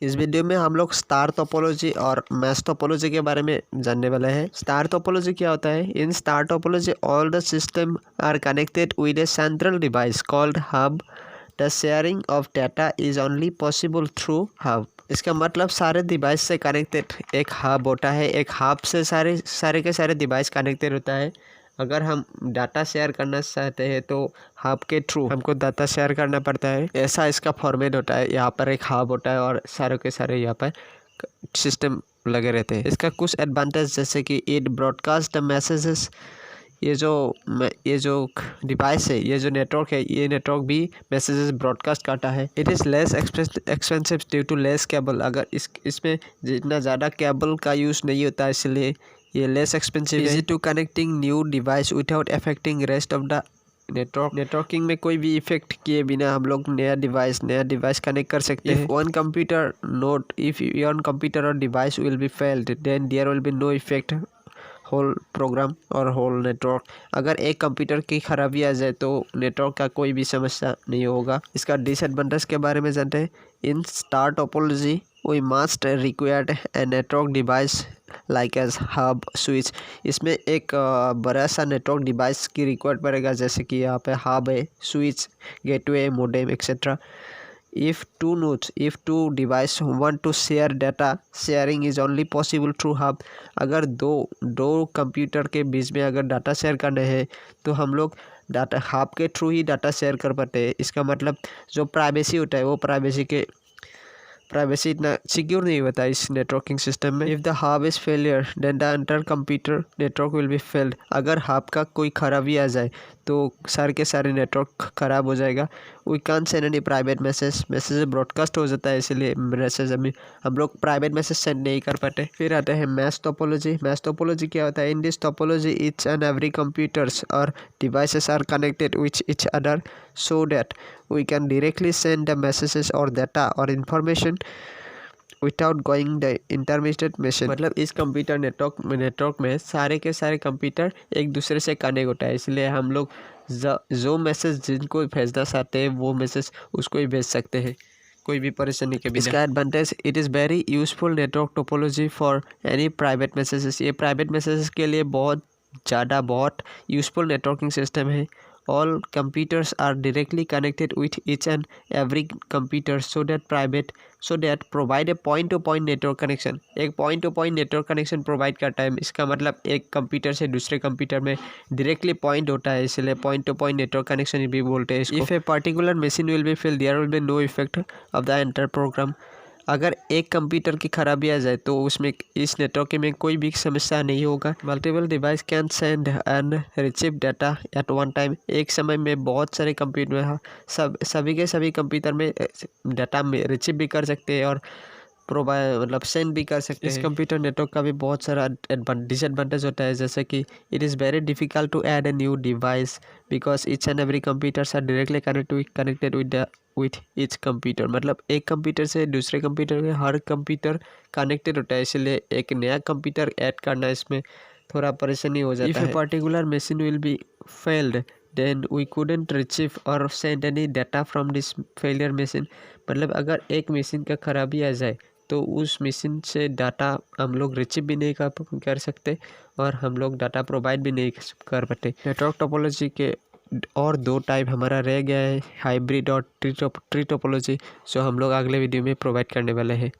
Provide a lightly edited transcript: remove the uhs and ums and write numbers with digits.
इस वीडियो में हम लोग स्टार टोपोलॉजी और मैश टोपोलॉजी के बारे में जानने वाले हैं। स्टार टोपोलॉजी क्या होता है? In star topology all the system are connected with a central device called hub. The sharing of data is only possible through hub. इसका मतलब सारे डिवाइस से कनेक्टेड एक हब होता है। एक हब से सारे के सारे डिवाइस कनेक्टेड होता है। अगर हम डाटा शेयर करना चाहते हैं तो हब के थ्रू हमको डाटा शेयर करना पड़ता है। ऐसा इसका फॉर्मेट होता है। यहाँ पर एक हब होता है और सारे के सारे यहाँ पर सिस्टम लगे रहते हैं। इसका कुछ एडवांटेज जैसे कि इट ब्रॉडकास्ट द मैसेजेस। ये जो डिवाइस है, ये जो नेटवर्क है, ये नेटवर्क भी मैसेजेस ब्रॉडकास्ट करता है। It is less expensive due to less cable. अगर इसमें जितना ज़्यादा केबल का यूज़ नहीं होता, इसलिए ये लेस एक्सपेंसिव है। Easy to connecting new device without affecting rest of the networking में कोई भी इफेक्ट किए बिना हम लोग नया डिवाइस कनेक्ट कर सकते हैं। इफ वन कंप्यूटर और device will be failed then there will be no effect whole program और होल नेटवर्क। अगर एक कंप्यूटर की खराबी आ जाए तो नेटवर्क का कोई भी समस्या नहीं होगा। इसका डिसएडवांटेज के बारे में जानते हैं। In star topology we must required a network device like as hub switch. इसमें एक बड़ा सा नेटवर्क डिवाइस की रिक्वायर्ड पड़ेगा, जैसे कि यहाँ पे हब है, switch, gateway, modem etcetera. If two device want to share data, sharing is only possible through hub। अगर दो कंप्यूटर के बीच में अगर डाटा शेयर करना है तो हम लोग डाटा हब के थ्रू ही डाटा शेयर कर पाते हैं। इसका मतलब जो प्राइवेसी होता है वो प्राइवेसी इतना सिक्योर नहीं होता इस नेटवर्किंग सिस्टम में। If the hub is failure then the entire computer network will be failed. अगर हब का कोई खराबी आ जाए तो सारे के सारे नेटवर्क ख़राब हो जाएगा। We can send any private message broadcast हो जाता है, इसलिए मैसेज हम लोग प्राइवेट मैसेज सेंड नहीं कर पाते। फिर आते हैं मैश टोपोलॉजी क्या होता है? In this topology each and every computers और devices are connected with each other so that we can directly send the messages or data or information without going the intermediate machine। मतलब इस computer network में सारे के सारे computer एक दूसरे से कनेक्ट होता है, इसलिए हम लोग जो मैसेज जिनको भेजना चाहते हैं वो मैसेज उसको ही भेज सकते हैं कोई भी परेशानी के बिना। इसका advantage, it is very useful network topology for any private messages. ये प्राइवेट मैसेजेस के लिए बहुत यूजफुल नेटवर्किंग सिस्टम है। All computers are directly connected with each and every computer so that provide a point-to-point network connection। एक point-to-point network connection provide करता है। इसका मतलब एक कंप्यूटर से दूसरे कंप्यूटर में directly point होता है, इसलिए point-to-point network connection भी बोलते हैं इसको। If a particular machine will be failed, there will be no effect of the entire program। अगर एक कंप्यूटर की खराबी आ जाए तो उसमें इस नेटवर्क में कोई भी समस्या नहीं होगा। Multiple device can send and receive data at one time. एक समय में बहुत सारे कंप्यूटर सभी के सभी कंप्यूटर में डाटा में रिसीव भी कर सकते हैं और मतलब सेंड भी कर सकते हैं। इस कंप्यूटर नेटवर्क का भी बहुत सारा डिसएडवांटेज होता है, जैसे कि it is very difficult to add a new device because each and every computers are directly connected with each computer. मतलब एक कंप्यूटर से दूसरे कंप्यूटर में हर कंप्यूटर कनेक्टेड होता है, इसलिए एक नया कंप्यूटर ऐड करना इसमें थोड़ा परेशानी हो जाता है। If a particular machine will be failed then we couldn't receive और send any data from this failure machine. मतलब अगर एक मशीन का खराबी आ जाए तो उस मशीन से डाटा हम लोग रिसीव भी नहीं कर सकते और हम लोग डाटा प्रोवाइड भी नहीं कर पाते। नेटवर्क टोपोलॉजी के और 2 टाइप हमारा रह गया है, हाइब्रिड और ट्री टोपोलॉजी, जो हम लोग अगले वीडियो में प्रोवाइड करने वाले हैं।